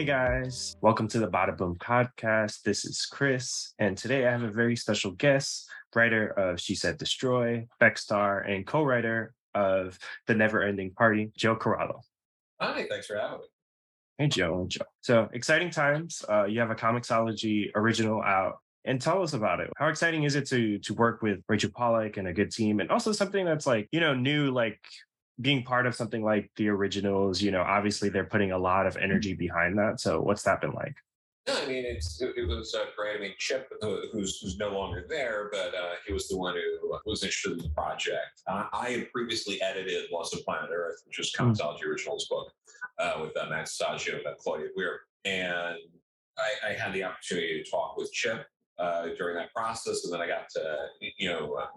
Hey guys, welcome to the Badaboom podcast. This is Chris, and today I have a very special guest, writer of She Said Destroy, Becstar, and co-writer of The Never Ending Party, Joe Corallo. Hi, thanks for having me. Hey Joe, and Joe. So exciting times. You have a Comixology original out, and tell us about it. How exciting is it to work with Rachel Pollack and a good team, and also something that's like new, like being part of something like the originals. Obviously they're putting a lot of energy behind that. So what's that been like? No, I mean it was great. I mean Chip, who's no longer there, but he was the one who was interested in the project. I had previously edited Lost of Planet Earth, which was Mm. Comixology Originals book with Matt Saggio and Claudia Weir, and I had the opportunity to talk with Chip during that process, and then I got to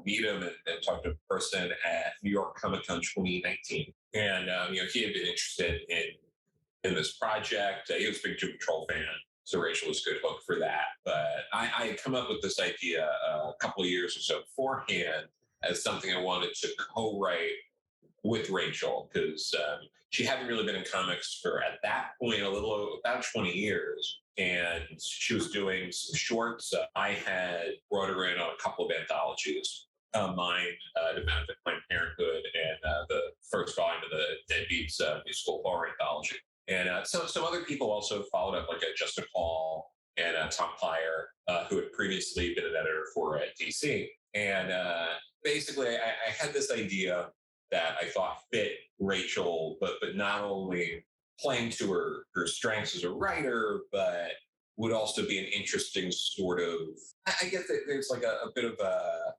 meet him and talk to him in person at New York Comic Con 2019, and he had been interested in this project. He was a big Doom Patrol fan, so Rachel was a good hook for that. But I had come up with this idea a couple of years or so beforehand as something I wanted to co-write with Rachel because she hadn't really been in comics for at that point a little about 20 years, and she was doing some shorts. I had brought her in on a couple of anthologies. Mine to benefit Planned Parenthood and the first volume of the Deadbeats musical horror anthology. And some other people also followed up, like Justin Paul and Tom Plyer, who had previously been an editor for DC. And basically, I had this idea that I thought fit Rachel, but not only playing to her strengths as a writer, but would also be an interesting sort of. I guess that there's like a bit of a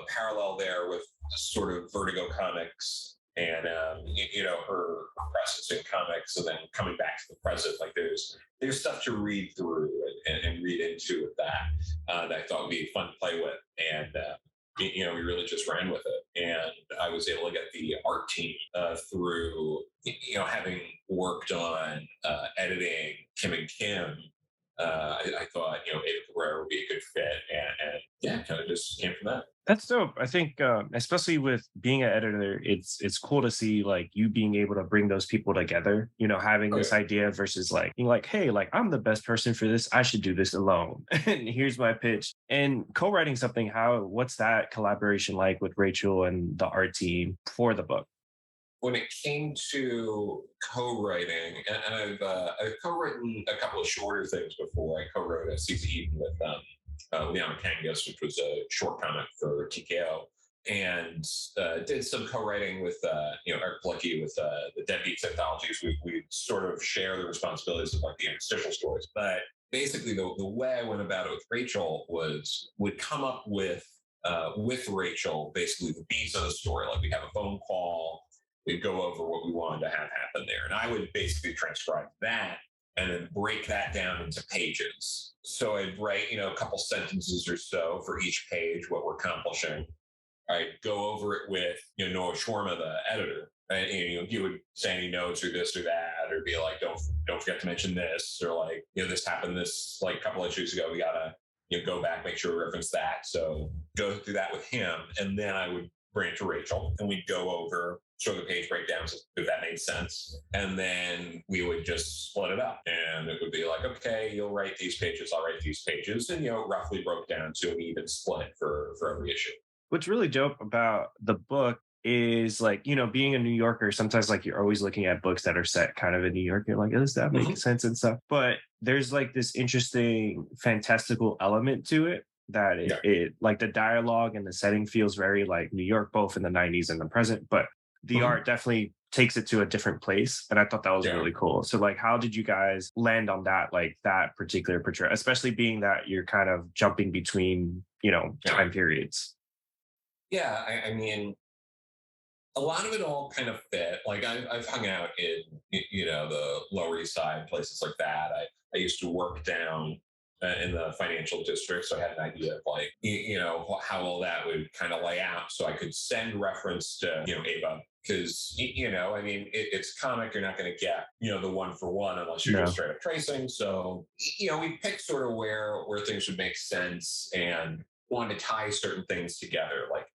parallel there with sort of Vertigo comics and her presence in comics, and then coming back to the present. Like there's stuff to read through and read into with that I thought would be fun to play with, and we really just ran with it. And I was able to get the art team through having worked on editing Kim and Kim. I thought Ava Cabrera would be a good fit, and yeah, kind of just came from that. That's dope. I think, especially with being an editor, it's cool to see like you being able to bring those people together. Having Oh this yeah. idea versus like being like, hey, like I'm the best person for this. I should do this alone. And here's my pitch. And co-writing something, what's that collaboration like with Rachel and the art team for the book? When it came to co-writing, and I've co-written a couple of shorter things before. I co-wrote a Season Eden with Leon Kangas, which was a short comic for TKO, and did some co-writing with Eric Lucky with the Deadbeats anthologies. We sort of share the responsibilities of like the interstitial stories, but basically the way I went about it with Rachel would come up with Rachel basically the beats of the story. Like we have a phone call, we'd go over what we wanted to have happen there, and I would basically transcribe that and then break that down into pages. So I'd write, a couple sentences or so for each page, what we're accomplishing. I'd go over it with, Noah Schwarma, the editor, and he would say any notes or this or that, or be like, don't forget to mention this, or like, this happened this like a couple of issues ago. We gotta, go back, make sure we reference that. So go through that with him, and then I would bring it to Rachel, and we'd go over sort of the page breakdowns if that made sense. And then we would just split it up. And it would be like, okay, you'll write these pages, I'll write these pages. And, roughly broke down to an even split for every issue. What's really dope about the book is like, being a New Yorker, sometimes like you're always looking at books that are set kind of in New York. You're like, does that make sense and stuff? But there's like this interesting fantastical element to it that Yeah. it like the dialogue and the setting feels very like New York, both in the 90s and the present. But the art definitely takes it to a different place. And I thought that was Yeah. really cool. So like, how did you guys land on that, like that particular portrayal, especially being that you're kind of jumping between, time periods? Yeah. I mean, a lot of it all kind of fit. Like I've hung out in, the Lower East Side, places like that. I used to work down in the financial district, so I had an idea of like, how all that would kind of lay out, so I could send reference to, Ava, because I mean, it's comic. You're not going to get, the one for one unless you're just No. straight up tracing. So we picked sort of where things would make sense and wanted to tie certain things together. Like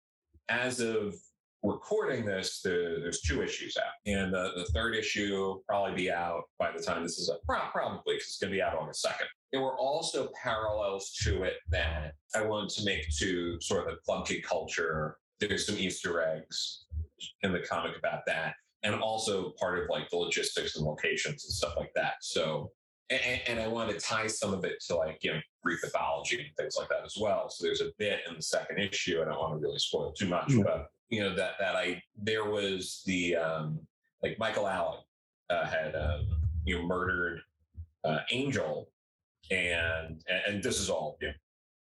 as of recording this, there's 2 issues out, and the third issue will probably be out by the time this is up, probably because it's going to be out on the 2nd. There were also parallels to it that I wanted to make to sort of the club kid culture. There's some Easter eggs in the comic about that, and also part of like the logistics and locations and stuff like that. So, and I want to tie some of it to like, Greek mythology and things like that as well. So there's a bit in the 2nd issue. I don't want to really spoil too much, but there was the like Michael Allen had murdered Angel, and this is all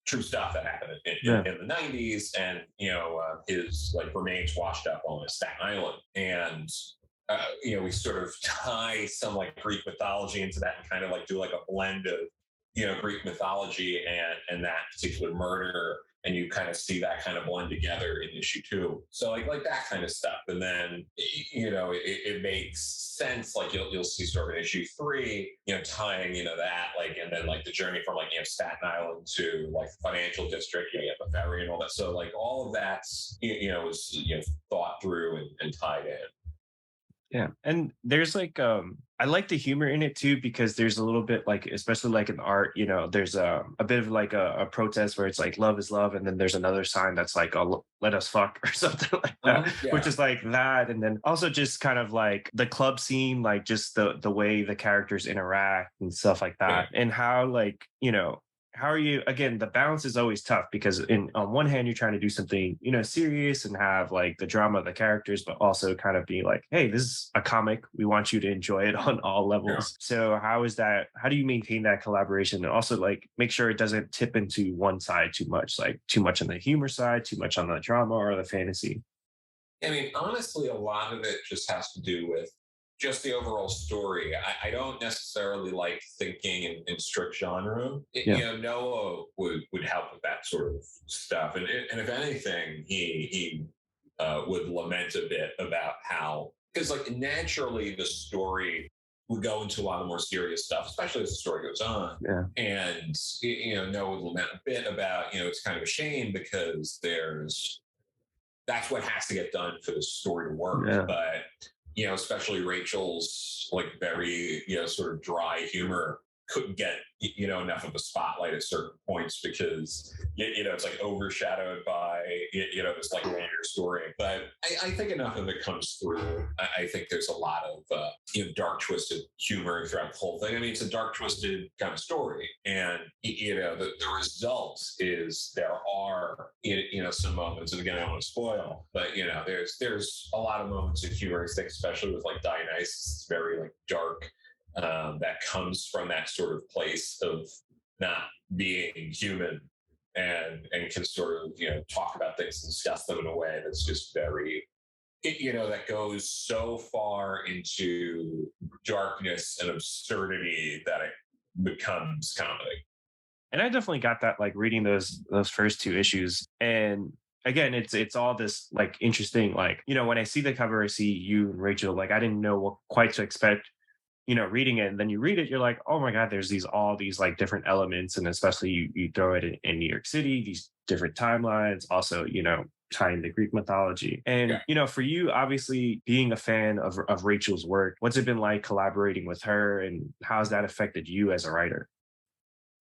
true stuff that happened in the 90s, and his like remains washed up on Staten Island, and we sort of tie some like Greek mythology into that and kind of like do like a blend of Greek mythology and that particular murder, and you kind of see that kind of blend together in issue 2. So like that kind of stuff, and then it makes sense. Like you'll see sort of in issue 3, tying that like, and then like the journey from like Staten Island to like the financial district, you have the ferry and all that. So like all of that's was thought through and tied in. Yeah. And there's like I like the humor in it too, because there's a little bit like, especially like in art, there's a bit of like a protest where it's like love is love, and then there's another sign that's like, oh, let us fuck or something like that, which is like that. And then also just kind of like the club scene, like just the way the characters interact and stuff like that, and how like how are you, again, the balance is always tough, because on one hand you're trying to do something serious and have like the drama of the characters, but also kind of be like, hey, this is a comic, we want you to enjoy it on all levels. So how do you maintain that collaboration, and also like make sure it doesn't tip into one side too much, like too much on the humor side, too much on the drama or the fantasy? I mean, honestly, a lot of it just has to do with just the overall story. I don't necessarily like thinking in strict genre. Noah would help with that sort of stuff, and if anything, he would lament a bit about how, because like naturally the story would go into a lot of more serious stuff, especially as the story goes on. And Noah would lament a bit about it's kind of a shame because that's what has to get done for the story to work, but especially Rachel's like very, sort of dry humor couldn't get, enough of a spotlight at certain points because, it's like overshadowed by, this like later story. But I think enough of it comes through. I think there's a lot of, dark, twisted humor throughout the whole thing. I mean, it's a dark, twisted kind of story. And, the result is there are, some moments, and again, I don't want to spoil, but, there's a lot of moments of humor, I think, especially with like Dionysus, it's very like dark. That comes from that sort of place of not being human, and can sort of talk about things and discuss them in a way that's just very that goes so far into darkness and absurdity that it becomes comedy. And I definitely got that, like reading those first 2 issues. And again, it's all this like interesting, like when I see the cover, I see you and Rachel, like I didn't know what quite to expect reading it, and then you read it, you're like, oh my God, there's all these like different elements. And especially you throw it in New York City, these different timelines, also, tying the Greek mythology. And, for you, obviously being a fan of Rachel's work, what's it been like collaborating with her, and how's that affected you as a writer?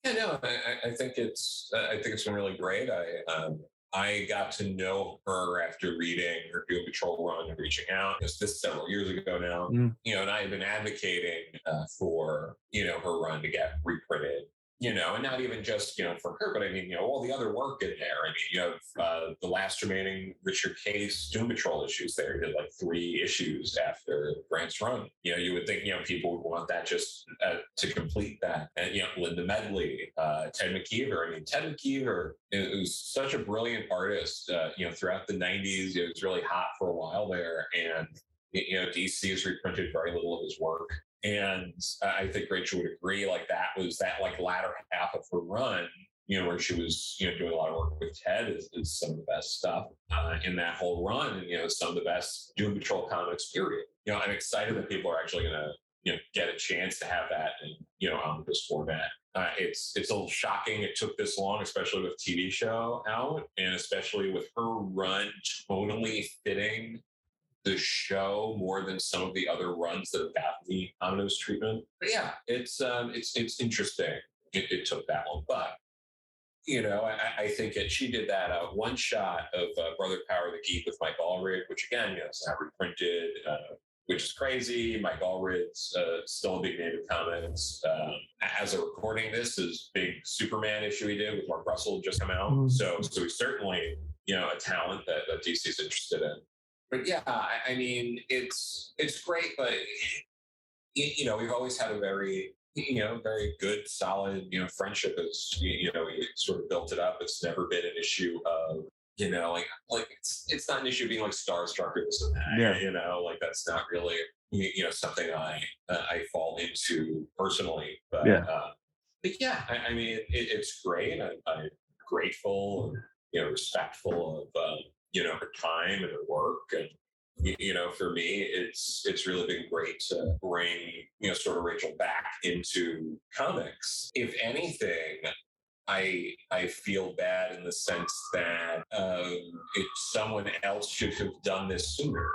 Yeah, no, I think it's been really great. I got to know her after reading her Doom Patrol run and reaching out. This several years ago now, and I had been advocating for her run to get reprinted. And not even just for her, but I mean all the other work in there. I mean you have the last remaining Richard Case Doom Patrol issues there. He did like 3 issues after Grant's run. You would think people would want that just to complete that. And Linda Medley, Ted McKeever. I mean Ted McKeever was such a brilliant artist. Throughout the 90s, it was really hot for a while there, and DC has reprinted very little of his work. And I think Rachel would agree, like that was that like latter half of her run, where she was, doing a lot of work with Ted is some of the best stuff in that whole run, and some of the best Doom Patrol comics, period. I'm excited that people are actually going to, get a chance to have that in, omnibus format. It's a little shocking it took this long, especially with TV show out, and especially with her run tonally fitting the show more than some of the other runs that have gotten the omnibus treatment. But yeah, it's interesting. It took that long, but I think she did that one shot of Brother Power the Geek with Mike Allred, which again, it's not reprinted, which is crazy. Mike Allred's still a big name in comics. As a recording, this is big Superman issue he did with Mark Russell just come out. So he's certainly a talent that DC's interested in. But yeah, I mean, it's great, but we've always had a very very good, solid, friendship. Is we sort of built it up. It's never been an issue of like it's not an issue of being like starstruck or this and that. Yeah. Like that's not really something I fall into personally. But Yeah. but yeah, I mean it's great. I'm grateful and respectful of her time and her work. And for me, it's really been great to bring, sort of Rachel back into comics. If anything, I feel bad in the sense that if someone else should have done this sooner.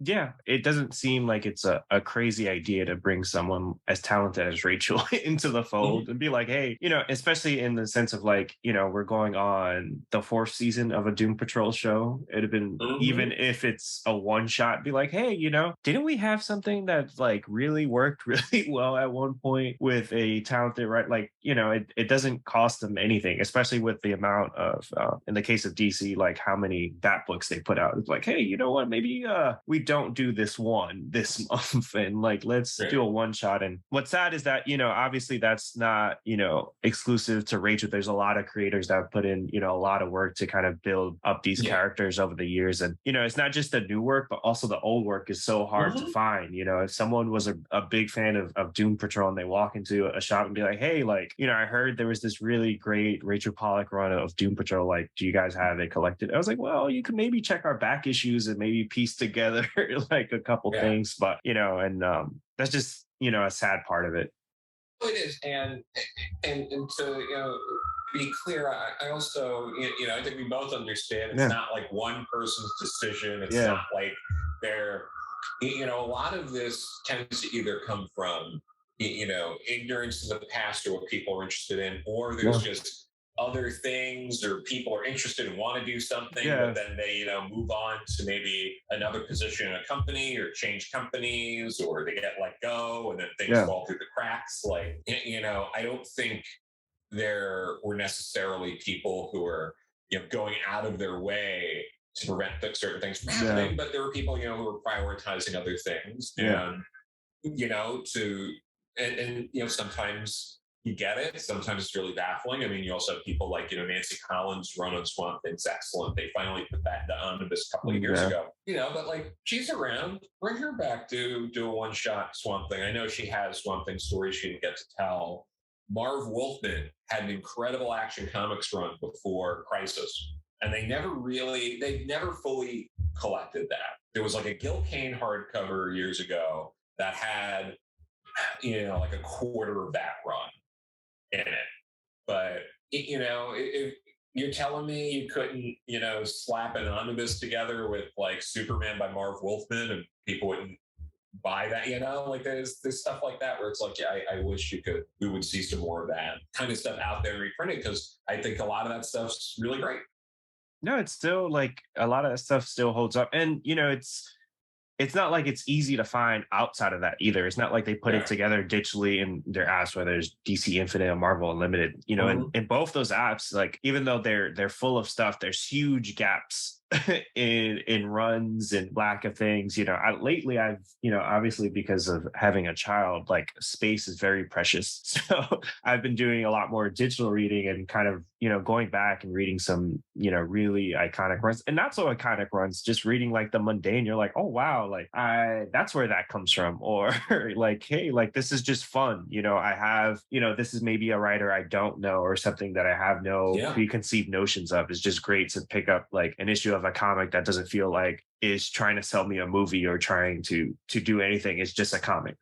Yeah, it doesn't seem like it's a crazy idea to bring someone as talented as Rachel into the fold and be like, hey, especially in the sense of like, we're going on the fourth season of a Doom Patrol show. It'd have been, even if it's a one shot, be like, hey, didn't we have something that like really worked really well at one point with a talented, right? Like, it doesn't cost them anything, especially with the amount of, in the case of DC, like how many Bat books they put out. It's like, hey, you know what? Maybe we don't do this one this month and like let's do a one shot. And what's sad is that obviously that's not exclusive to Rachel. There's a lot of creators that have put in a lot of work to kind of build up these characters over the years. And it's not just the new work but also the old work is so hard to find. If someone was a big fan of Doom Patrol and they walk into a shop and be like, hey, like I heard there was this really great Rachel Pollack run of Doom Patrol, like do you guys have it collected? I was like, well, you could maybe check our back issues and maybe piece together like a couple things, but and that's just a sad part of it. It is, and to be clear, I also I think we both understand it's not like one person's decision. It's not like they're a lot of this tends to either come from ignorance of the past or what people are interested in, or there's just other things or people are interested and want to do something, but then they move on to maybe another position in a company or change companies or they get let go and then things fall through the cracks. Like I don't think there were necessarily people who are going out of their way to prevent certain things from happening, but there were people who were prioritizing other things and sometimes you get it. Sometimes it's really baffling. I mean, you also have people like, Nancy Collins' run on Swamp Thing's excellent. They finally put that into omnibus a couple of years ago. But like she's around. Bring her back to do a one-shot Swamp Thing. I know she has Swamp Thing stories she didn't get to tell. Marv Wolfman had an incredible Action Comics run before Crisis. And they never fully collected that. There was like a Gil Kane hardcover years ago that had, like a quarter of that run in it. But if you're telling me you couldn't slap an omnibus together with like Superman by Marv Wolfman and people wouldn't buy that, like there's stuff like that where it's like, I wish we would see some more of that kind of stuff out there and reprinted, because I think a lot of that stuff's really great. No, it's still like a lot of that stuff still holds up, and it's not like it's easy to find outside of that either. It's not like they put it together digitally in their apps, whether it's DC Infinite and Marvel Unlimited, in both those apps, like even though they're full of stuff, there's huge gaps in runs and lack of things. Lately I've, obviously because of having a child, like space is very precious. So I've been doing a lot more digital reading and kind of, going back and reading some, really iconic runs and not so iconic runs, just reading like the mundane. You're like, oh, wow, like that's where that comes from. Or like, hey, like this is just fun. I have, this is maybe a writer I don't know or something that I have no preconceived notions of. It's just great to pick up like an issue of a comic that doesn't feel like is trying to sell me a movie or trying to do anything. It's just a comic.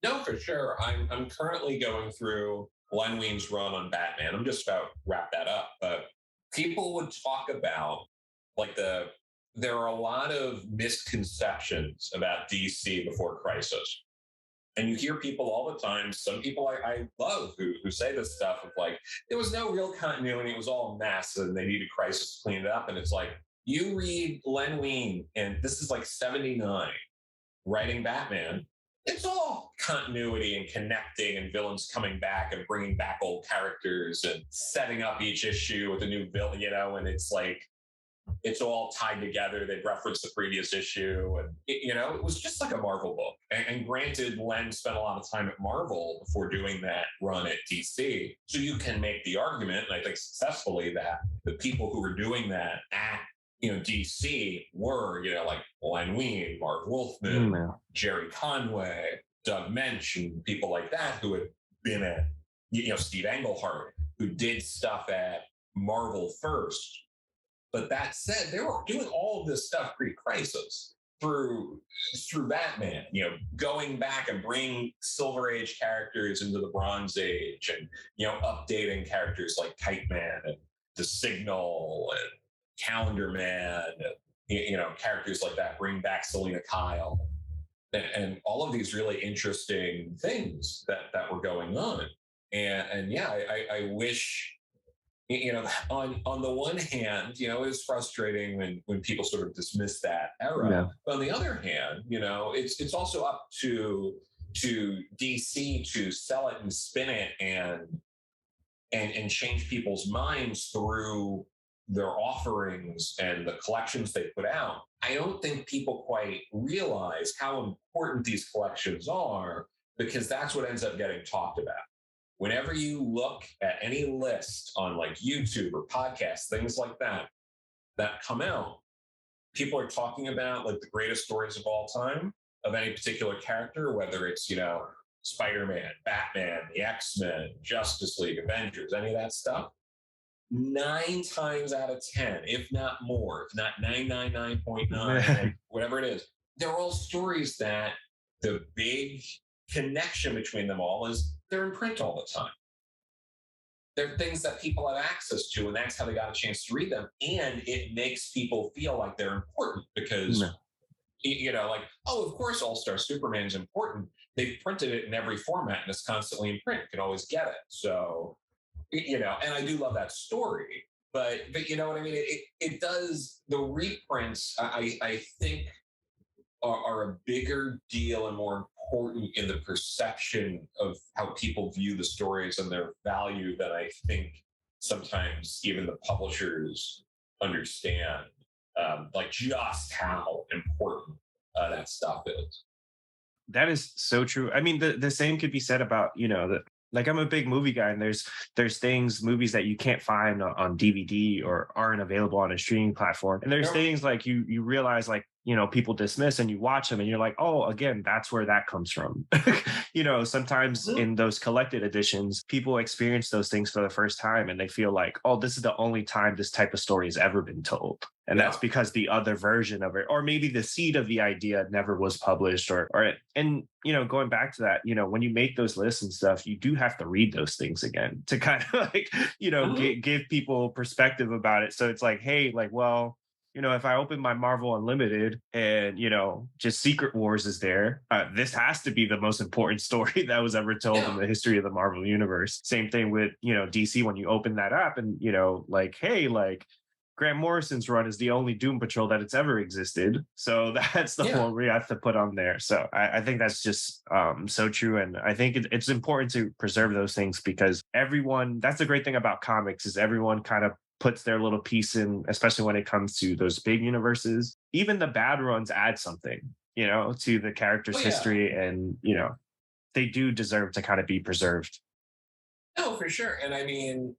No, for sure. I'm currently going through Len Wein's run on Batman. I'm just about to wrap that up, but people would talk about like there are a lot of misconceptions about DC before Crisis. And you hear people all the time, some people I love who say this stuff of like, there was no real continuity, it was all a mess, and they needed Crisis to clean it up. And it's like, you read Len Wein, and this is like 79, writing Batman. It's all continuity and connecting and villains coming back and bringing back old characters and setting up each issue with a new villain, and it's like, it's all tied together. They reference the previous issue, and it was just like a Marvel book. And granted, Len spent a lot of time at Marvel before doing that run at DC, so you can make the argument, and I think successfully, that the people who were doing that at DC were like Len Wein, Mark Wolfman, Jerry Conway, Doug Mensch, and people like that who had been at Steve Englehart, who did stuff at Marvel first. But that said, they were doing all of this stuff pre-Crisis through Batman, going back and bringing Silver Age characters into the Bronze Age, and updating characters like Kite Man and The Signal and Calendar Man, and characters like that. Bring back Selena Kyle, and all of these really interesting things that were going on. And yeah, I wish. On the one hand, it was frustrating when people sort of dismiss that era. Yeah. But on the other hand, it's also up to DC to sell it and spin it and change people's minds through their offerings and the collections they put out. I don't think people quite realize how important these collections are, because that's what ends up getting talked about. Whenever you look at any list on like YouTube or podcasts, things like that come out, people are talking about like the greatest stories of all time of any particular character, whether it's, Spider-Man, Batman, the X-Men, Justice League, Avengers, any of that stuff. 9 times out of 10, if not more, if not 999.9, whatever it is, they're all stories that the big connection between them all is they're in print all the time. They're things that people have access to, and that's how they got a chance to read them. And it makes people feel like they're important because, like, oh, of course, All-Star Superman is important. They've printed it in every format, and it's constantly in print. You can always get it. So, and I do love that story. But you know what I mean? It does, the reprints, I think, are a bigger deal and more important in the perception of how people view the stories and their value than I think sometimes even the publishers understand, like just how important that stuff is. That is so true. I mean, the same could be said about, like I'm a big movie guy, and there's movies that you can't find on DVD or aren't available on a streaming platform. And there's things like you realize, like, people dismiss, and you watch them and you're like, oh, again, that's where that comes from. Sometimes in those collected editions, people experience those things for the first time, and they feel like, oh, this is the only time this type of story has ever been told. And that's because the other version of it, or maybe the seed of the idea never was published, and going back to that, when you make those lists and stuff, you do have to read those things again to kind of like, give people perspective about it. So it's like, hey, like, well, if I open my Marvel Unlimited and, just Secret Wars is there, this has to be the most important story that was ever told in the history of the Marvel Universe. Same thing with, DC, when you open that up and, like, hey, like, Grant Morrison's run is the only Doom Patrol that it's ever existed. So that's the one we have to put on there. So I think that's just so true. And I think it's important to preserve those things, because that's the great thing about comics, is everyone kind of puts their little piece in, especially when it comes to those big universes. Even the bad runs add something, to the character's history, and, they do deserve to kind of be preserved. No, for sure. And I mean,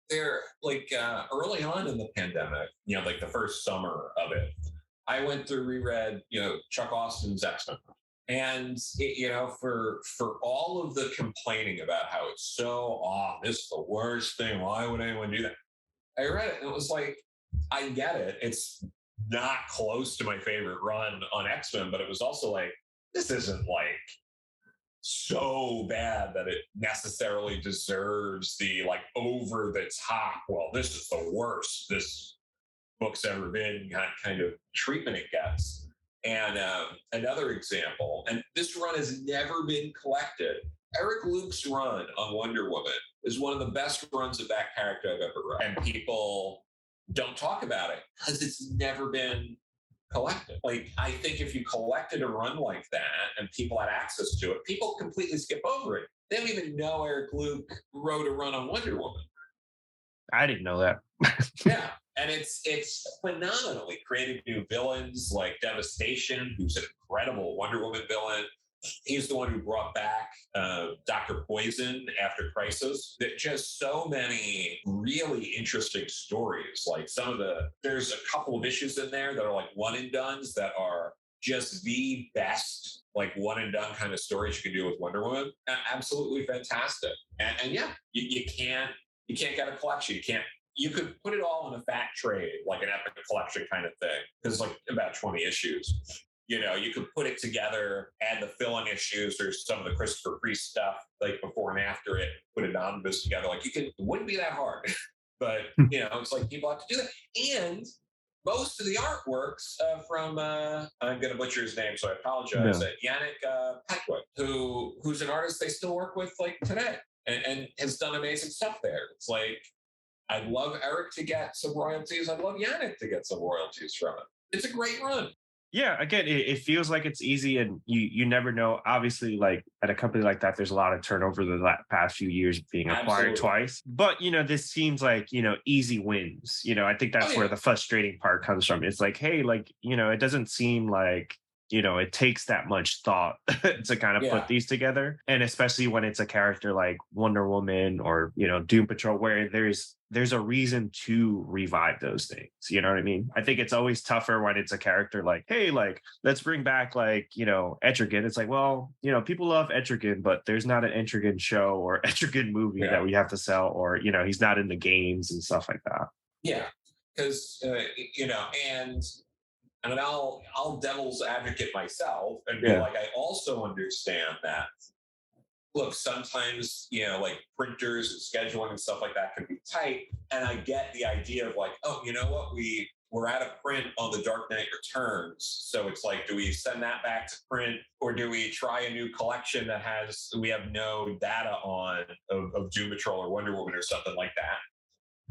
they're like early on in the pandemic, like the first summer of it, I went through, reread, Chuck Austin's X-Men. And, for all of the complaining about how it's so, this is the worst thing, why would anyone do that? I read it and it was like, I get it. It's not close to my favorite run on X-Men, but it was also like, this isn't like so bad that it necessarily deserves the like over the top, well, this is the worst this book's ever been kind of treatment it gets. And another example, and this run has never been collected. Eric Luke's run on Wonder Woman is one of the best runs of that character I've ever read. And people don't talk about it because it's never been collected. Like, I think if you collected a run like that and people had access to it, people completely skip over it. They don't even know Eric Luke wrote a run on Wonder Woman. I didn't know that. Yeah. And it's phenomenally created new villains like Devastation, who's an incredible Wonder Woman villain. He's the one who brought back Dr. Poison after Crisis. There's just so many really interesting stories. Like there's a couple of issues in there that are like one and dones that are just the best, like one and done kind of stories you can do with Wonder Woman. Absolutely fantastic. And yeah, you can't get a collection. You could put it all in a fat trade, like an epic collection kind of thing. Because like about 20 issues. You could put it together, add the fill-in issues or some of the Christopher Priest stuff, like before and after it, put an omnibus together. Like it wouldn't be that hard. But, it's like people have to do that. And most of the artworks from, I'm going to butcher his name, so I apologize, Yannick Petwood, who's an artist they still work with like today and has done amazing stuff there. It's like, I'd love Eric to get some royalties. I'd love Yannick to get some royalties from it. It's a great run. Yeah, again, it feels like it's easy, and you never know. Obviously, like at a company like that, there's a lot of turnover the past few years being acquired twice. But this seems like easy wins. I think that's where the frustrating part comes from. It's like, hey, like it doesn't seem like it takes that much thought to kind of put these together, and especially when it's a character like Wonder Woman or Doom Patrol, where there's a reason to revive those things. You know what I mean? I think it's always tougher when it's a character like, hey, like let's bring back like Etrigan. It's like, well, people love Etrigan, but there's not an Etrigan show or Etrigan movie that we have to sell, or he's not in the games and stuff like that. Yeah, because and I'll devil's advocate myself and be like, I also understand that. Look, sometimes, like printers and scheduling and stuff like that can be tight. And I get the idea of like, oh, you know what? We're out of print on The Dark Knight Returns. So it's like, do we send that back to print, or do we try a new collection that we have no data on of Doom Patrol or Wonder Woman or something like that?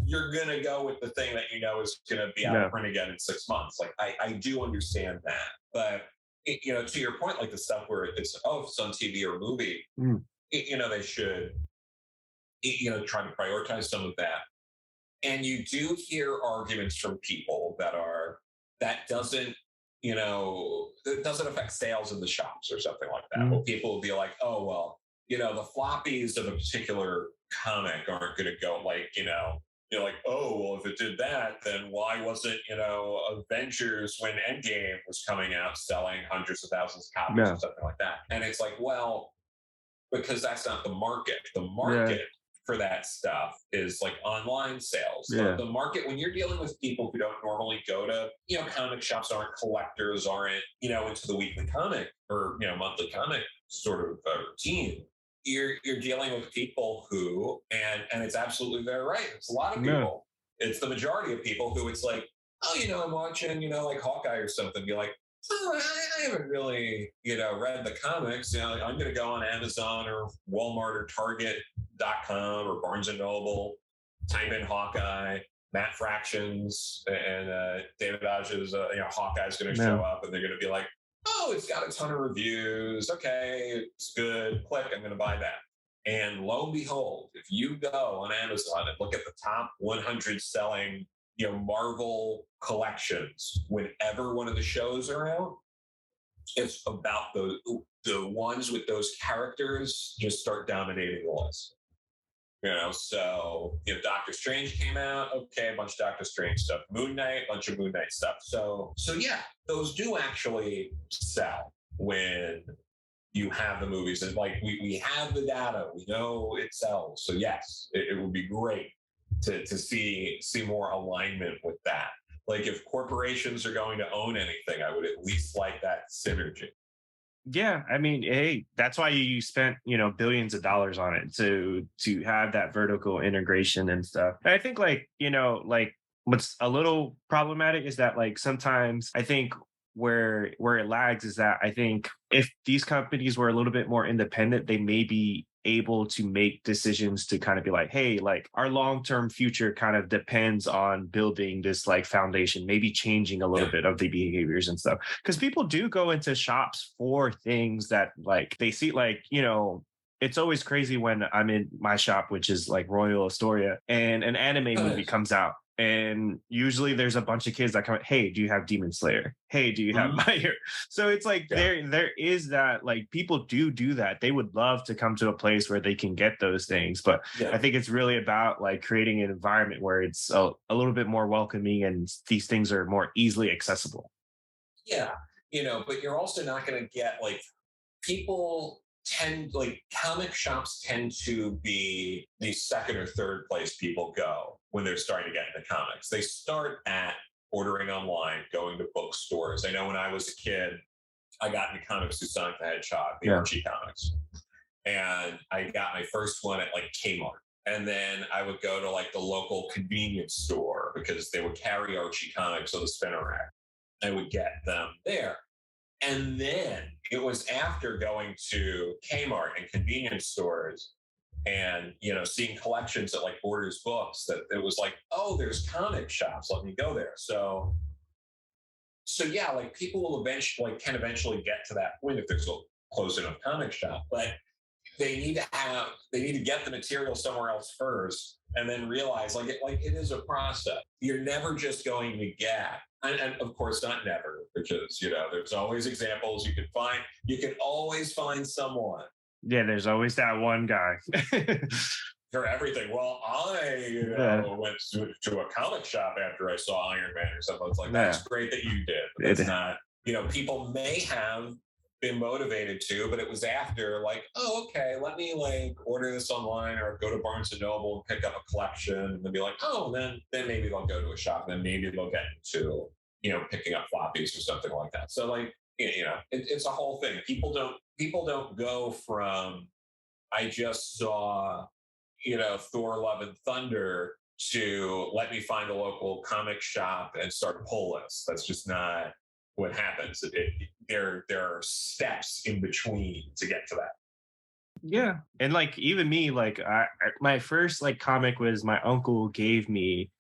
You're going to go with the thing that is going to be out of print again in 6 months. Like, I do understand that. But, to your point, like the stuff where if it's on TV or a movie, they should, try to prioritize some of that. And you do hear arguments from people that doesn't affect sales in the shops or something like that. Well, people will be like, oh, well, the floppies of a particular comic aren't going to go like, you're like, oh, well, if it did that, then why wasn't, Avengers when Endgame was coming out selling hundreds of thousands of copies or something like that? And it's like, well, because that's not the market. The market for that stuff is like online sales. The market, when you're dealing with people who don't normally go to, comic shops, aren't collectors, aren't, into the weekly comic or, monthly comic sort of routine. You're dealing with people who, and it's absolutely very right. It's a lot of people. It's the majority of people who it's like, oh, I'm watching, like Hawkeye or something. Be like, oh, I haven't really, read the comics. I'm going to go on Amazon or Walmart or Target.com or Barnes and Noble, type in Hawkeye, Matt Fractions, and David Dodge's, Hawkeye's going to show up, and they're going to be like, oh, it's got a ton of reviews. Okay, it's good. Click, I'm going to buy that. And lo and behold, if you go on Amazon and look at the top 100 selling, Marvel collections, whenever one of the shows are out, it's about the ones with those characters just start dominating the list. So Doctor Strange came out, okay, a bunch of Doctor Strange stuff. Moon Knight, a bunch of Moon Knight stuff. So yeah, those do actually sell when you have the movies, and like we have the data, we know it sells. So yes, it would be great to see more alignment with that. Like if corporations are going to own anything, I would at least like that synergy. Yeah, I mean, hey, that's why you spent, billions of dollars on it to have that vertical integration and stuff. And I think like, like what's a little problematic is that like sometimes I think where it lags is that I think if these companies were a little bit more independent, they may be able to make decisions to kind of be like, hey, like our long-term future kind of depends on building this like foundation, maybe changing a little Yeah. bit of the behaviors and stuff. Because people do go into shops for things that like they see, like, it's always crazy when I'm in my shop, which is like Royal Astoria, and an anime movie Nice. comes out. And usually there's a bunch of kids that come, hey, do you have Demon Slayer? Hey, do you have Mhm. My Hero? So it's like Yeah. there is that, like, people do that. They would love to come to a place where they can get those things. But I Yeah. think it's really about like creating an environment where it's a little bit more welcoming and these things are more easily accessible. Yeah. But you're also not going to get like people tend like comic shops tend to be the second or third place people go when they're starting to get into comics. They start at ordering online, going to bookstores. I know when I was a kid, I got into comics through Sonic the Hedgehog, the Yeah. Archie comics. And I got my first one at like Kmart. And then I would go to like the local convenience store because they would carry Archie comics on the spinner rack. I would get them there. And then it was after going to Kmart and convenience stores and seeing collections at like Borders Books that it was like, oh, there's comic shops. Let me go there. So yeah, like people will eventually can eventually get to that point if there's a close enough comic shop, but they need to get the material somewhere else first and then realize like it is a process. You're never just going to get and of course not never because there's always examples you can always find someone Yeah, there's always that one guy. for everything. Well, I Yeah. went to a comic shop after I saw Iron Man or something. It's like Yeah. that's great that you did, but It, that's not. People may have been motivated to, but it was after like, oh, okay, let me like order this online or go to Barnes and Noble and pick up a collection, and then be like, oh, then maybe they'll go to a shop, and then maybe they'll get into picking up floppies or something like that. So like it's a whole thing. People don't go from I just saw Thor: Love and Thunder to let me find a local comic shop and start a pull list. That's just not what happens. There are steps in between to get to that. yeah. And like even me, like my first like comic was my uncle gave me.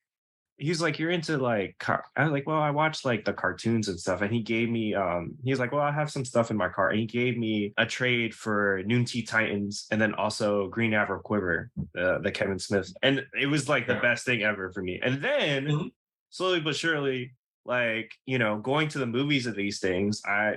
He's like, you're into like I was like, well, I watch like the cartoons and stuff. And he gave me he's like, well, I have some stuff in my car. And he gave me a trade for Noon Tea Titans and then also Green Arrow Quiver, the Kevin Smith. And it was like the Yeah. best thing ever for me. And then Mhm. slowly but surely, like, going to the movies of these things, I,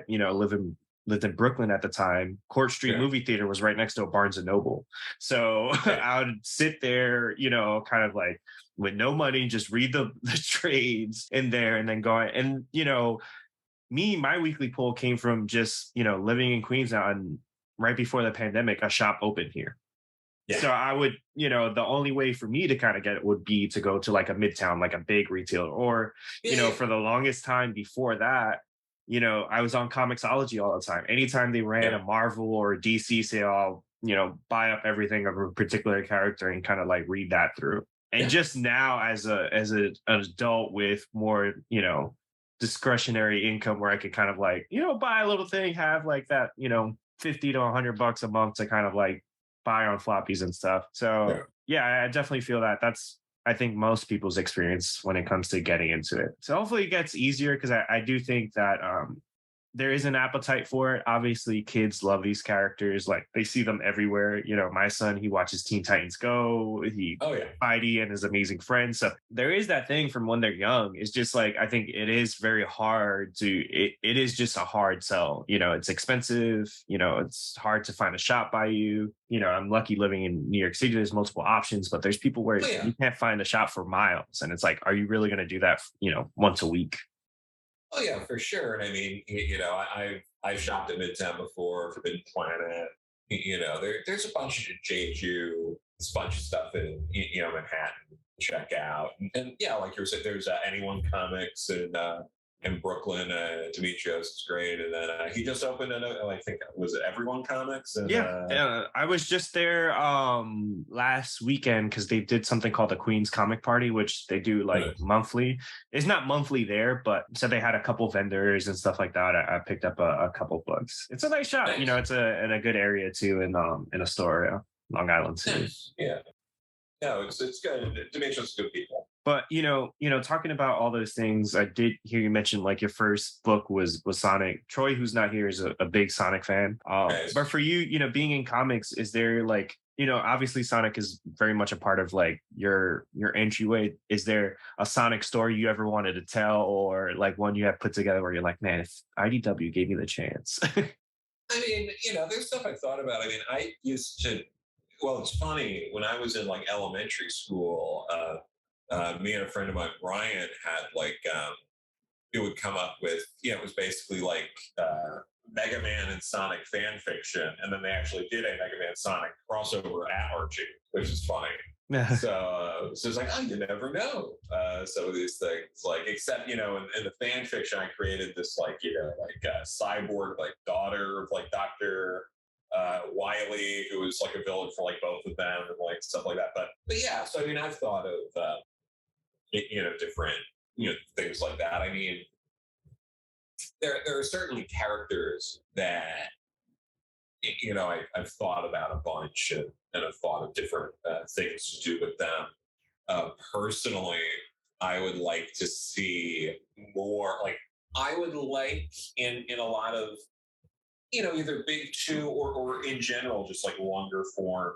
lived in Brooklyn at the time. Court Street Yeah. movie theater was right next to a Barnes and Noble. So Yeah. I would sit there, kind of like with no money, just read the trades in there and then go. And, my weekly pull came from just, living in Queens now. And right before the pandemic, a shop opened here. Yeah. So I would, the only way for me to kind of get it would be to go to like a midtown, like a big retailer, or, Yeah. Yeah. for the longest time before that, I was on Comixology all the time. Anytime they ran Yeah. a Marvel or a DC sale, I'll, buy up everything of a particular character and kind of like read that through. And Yeah. just now an adult with more, discretionary income where I could kind of like, buy a little thing, have like that, 50 to $100 a month to kind of like buy on floppies and stuff. So Yeah. yeah, I definitely feel that that's I think most people's experience when it comes to getting into it. So hopefully it gets easier because I do think that there is an appetite for it. Obviously, kids love these characters. Like they see them everywhere. My son, he watches Teen Titans Go. He Oh yeah. Spidey and his amazing friends. So there is that thing from when they're young. It's just like I think it is very hard it is just a hard sell. It's expensive, it's hard to find a shop by you. I'm lucky living in New York City. There's multiple options, but there's people where Oh yeah. you can't find a shop for miles. And it's like, are you really going to do that, once a week? Oh yeah, for sure. And I mean, I've shopped at Midtown before, Forbidden Planet. There's a bunch of JQ, there's a bunch of stuff in Manhattan. Check out, and yeah, like you were saying, there's Anyone Comics and in Brooklyn. Demetrios is great, and then he just opened I think was it Everyone Comics, and Yeah, I was just there last weekend because they did something called the Queen's Comic Party, which they do like monthly. It's not monthly there, but so they had a couple vendors and stuff like that. I picked up a couple books. It's a nice shop, nice. You know. It's in a good area too in Astoria, Long Island City. Nice. Yeah, no, it's good. Demetrios good people. But talking about all those things, I did hear you mention like your first book was Sonic. Troy, who's not here, is a big Sonic fan. Nice. But for you, being in comics, is there like obviously Sonic is very much a part of like your entryway. Is there a Sonic story you ever wanted to tell, or like one you have put together where you're like, man, if IDW gave me the chance? I mean, there's stuff I thought about. I mean, I used to. Well, it's funny when I was in like elementary school. Me and a friend of mine, Brian, had like it would come up with it was basically like Mega Man and Sonic fan fiction, and then they actually did a Mega Man Sonic crossover at Archie, which is funny. So it's like, oh, you never know. Some of these things, like, except in the fan fiction, I created this like cyborg like daughter of like Dr. Wiley, who was like a villain for like both of them and like stuff like that. But yeah, so I mean, I've thought of different things like that. I mean, there are certainly characters that I've thought about a bunch and I've thought of different things to do with them. Personally, I would like to see more. Like, I would like in a lot of either big two or in general, just like longer form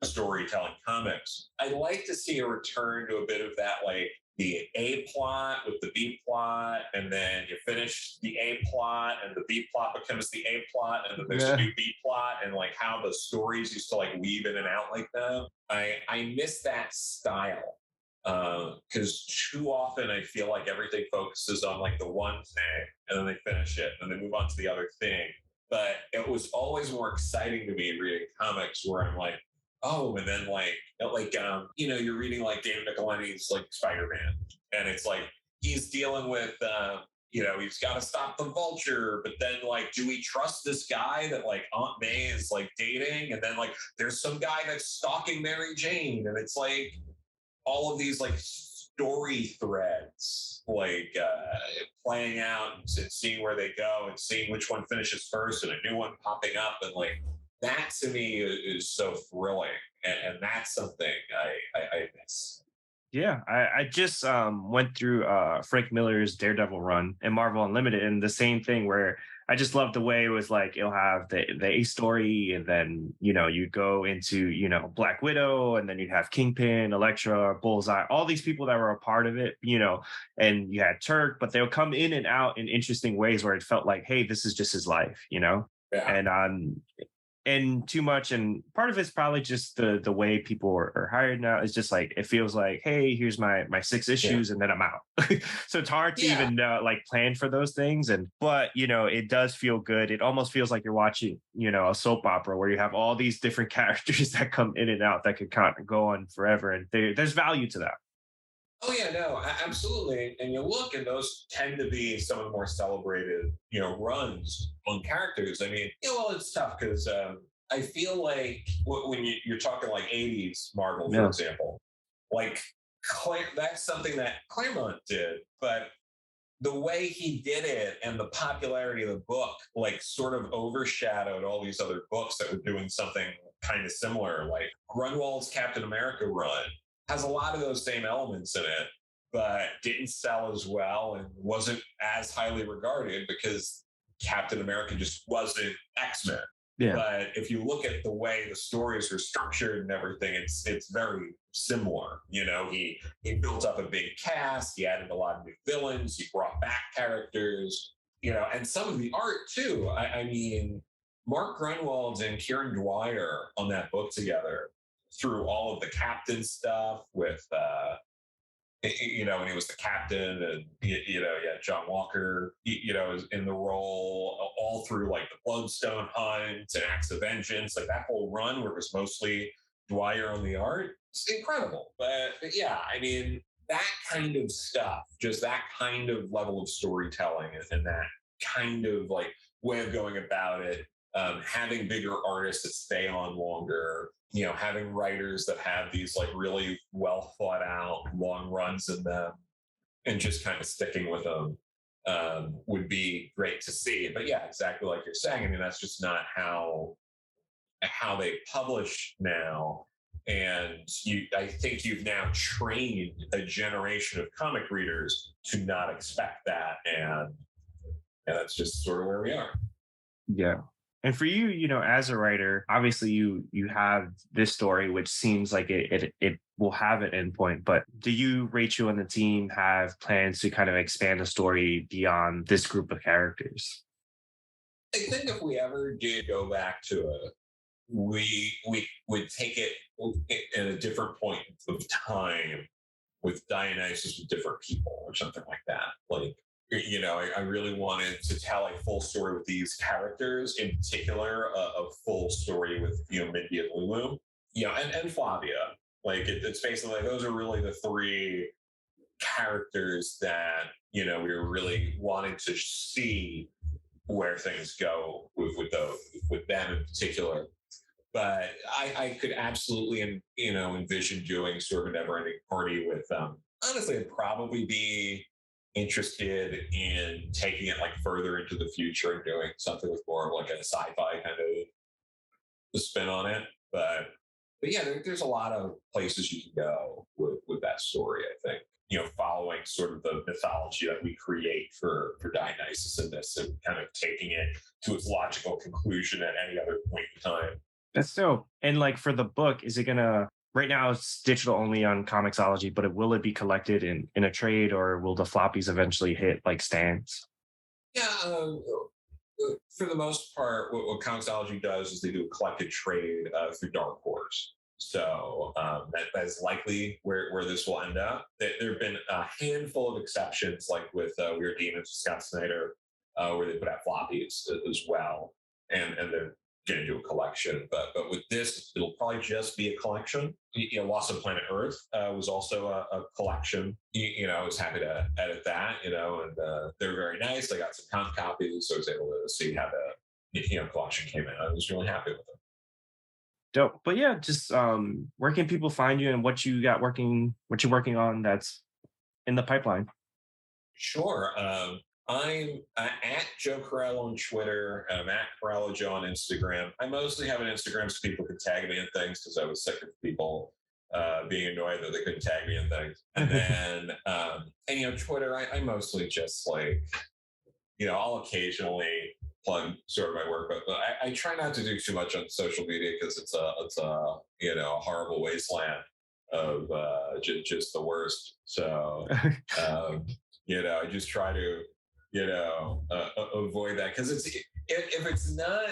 storytelling comics. I'd like to see a return to a bit of that, like the A plot with the B plot, and then you finish the A plot and the B plot becomes the A plot, and then there's a new B plot, and like how the stories used to like weave in and out like that. I miss that style. Because too often I feel like everything focuses on like the one thing and then they finish it and they move on to the other thing. But it was always more exciting to me reading comics where I'm like, oh, and then you're reading like David Nicolini's like Spider-Man, and it's like he's dealing with he's got to stop the Vulture, but then like, do we trust this guy that like Aunt May is like dating, and then like there's some guy that's stalking Mary Jane, and it's like all of these like story threads like playing out and seeing where they go and seeing which one finishes first and a new one popping up, and like that to me is so thrilling, and that's something I miss. Yeah, I just went through Frank Miller's Daredevil run in Marvel Unlimited, and the same thing where I just love the way it was like it'll have the A story, and then you go into Black Widow, and then you'd have Kingpin, Elektra, Bullseye, all these people that were a part of it, and you had Turk, but they'll come in and out in interesting ways where it felt like, hey, this is just his life, Yeah. and too much, and part of it's probably just the way people are hired now. It's just like it feels like, hey, here's my 6 issues and then I'm out. So it's hard to even like plan for those things, but it does feel good. It almost feels like you're watching a soap opera where you have all these different characters that come in and out that could kind of go on forever, and there's value to that. Oh yeah, no, absolutely. And you look, and those tend to be some of the more celebrated, runs on characters. I mean, well, it's tough because I feel like when you're talking like '80s Marvel, for example, like that's something that Claremont did, but the way he did it and the popularity of the book, like, sort of overshadowed all these other books that were doing something kind of similar. Like Grunwald's Captain America run has a lot of those same elements in it, but didn't sell as well and wasn't as highly regarded because Captain America just wasn't X-Men. Yeah. But if you look at the way the stories were structured and everything, it's very similar. He built up a big cast, he added a lot of new villains, he brought back characters, and some of the art too. I mean, Mark Grunwald and Kieran Dwyer on that book together, through all of the captain stuff with when he was the captain, and John Walker is in the role all through like the Bloodstone Hunt and Acts of Vengeance, like that whole run where it was mostly Dwyer on the art. It's incredible. But yeah, I mean, that kind of stuff, just that kind of level of storytelling and that kind of like way of going about it, having bigger artists that stay on longer, having writers that have these like really well thought out long runs in them and just kind of sticking with them would be great to see. But yeah, exactly like you're saying. I mean, that's just not how they publish now. And I think you've now trained a generation of comic readers to not expect that, and that's just sort of where we are. Yeah. And for you, as a writer, obviously you have this story, which seems like it will have an endpoint. But do you, Rachel, and the team have plans to kind of expand the story beyond this group of characters? I think if we ever did go back to it, we would take it at a different point of time with Dionysus with different people or something like that. Like, I really wanted to tell a full story with these characters, in particular, a full story with, Mindy and Lulu, and Flavia. Like, it's basically like those are really the three characters that, we were really wanting to see where things go with them in particular. But I could absolutely, envision doing sort of a never-ending party with honestly, I'd probably be interested in taking it like further into the future and doing something with more of like a sci-fi kind of spin on it. But yeah, there's a lot of places you can go with that story, I think. Following sort of the mythology that we create for Dionysus in this and kind of taking it to its logical conclusion at any other point in time. That's dope. And like for the book, is it gonna right now it's digital only on Comixology, but will it be collected in a trade, or will the floppies eventually hit like stands? Yeah, for the most part, what Comixology does is they do a collected trade through Dark Horse. So that is likely where this will end up. There have been a handful of exceptions, like with Weird Demons, Scott Snyder, where they put out floppies as well, and they're going to do a collection. But with this, it'll probably just be a collection. Lost on Planet Earth was also a collection. I was happy to edit that. And they're very nice. I got some comp copies, so I was able to see how the collection came out. I was really happy with it. Dope. But yeah, just where can people find you and what what you're working on that's in the pipeline? Sure. I'm at Joe Corallo on Twitter. I'm at Corallo Joe on Instagram. I mostly have an Instagram so people could tag me in things because I was sick of people being annoyed that they couldn't tag me in things. And then, Twitter, I mostly just like, I'll occasionally plug sort of my work, but I try not to do too much on social media because it's a horrible wasteland of just the worst. So, I just try to avoid that because if it's not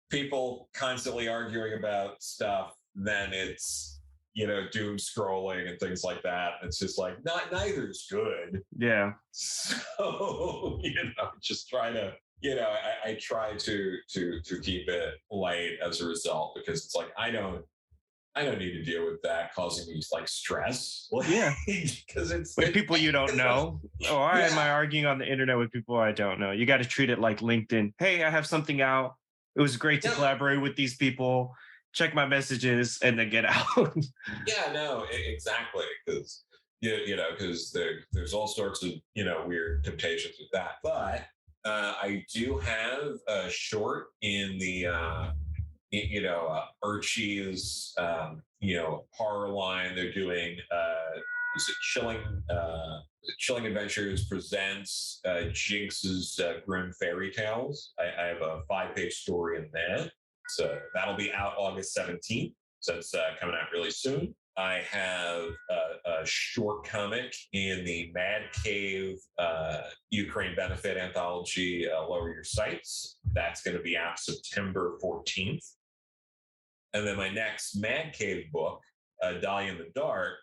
people constantly arguing about stuff, then it's doom scrolling and things like that. It's just like neither's good. Yeah. So just try to I try to keep it light as a result because it's like I don't need to deal with that causing me like stress. Yeah. Because it's with people you don't know. Oh, why am I arguing on the internet with people I don't know? You got to treat it like LinkedIn. Hey, I have something out. It was great to collaborate with these people. Check my messages and then get out. Yeah, no, exactly. Because because there's all sorts of weird temptations with that. But I do have a short in the Archie's horror line. They're doing is it Chilling Adventures presents Jinx's Grim Fairy Tales. I have a 5-page story in there. So that'll be out August 17th. So it's coming out really soon. I have a short comic in the Mad Cave Ukraine benefit anthology, Lower Your Sights. That's going to be out September 14th. And then my next Mad Cave book, Dahlia in the Dark,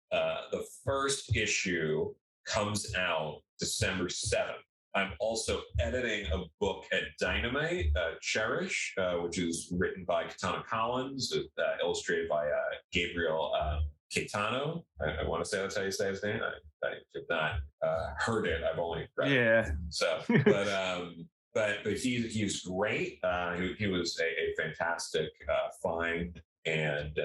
the first issue comes out December 7th. I'm also editing a book at Dynamite, Cherish, which is written by Katana Collins, illustrated by Gabriel Caetano. I want to say that's how you say his name. I have not heard it. I've only read Yeah. it. So, but he's great. He was a fantastic find, and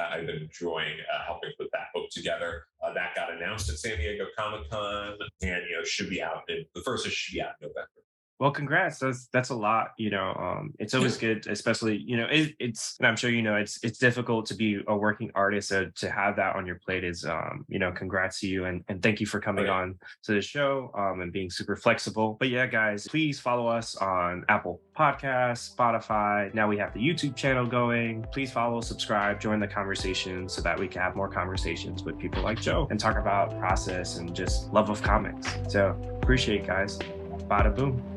I've been enjoying helping put that book together. That got announced at San Diego Comic-Con, and should be out the first issue should be out in November. Well, congrats. That's a lot. It's always good, especially it's. And I'm sure it's difficult to be a working artist, so to have that on your plate is congrats to you, and thank you for coming on to the show and being super flexible. But yeah, guys, please follow us on Apple Podcasts, Spotify. Now we have the YouTube channel going. Please follow, subscribe, join the conversation so that we can have more conversations with people like Joe and talk about process and just love of comics. So appreciate it, guys. Bada boom.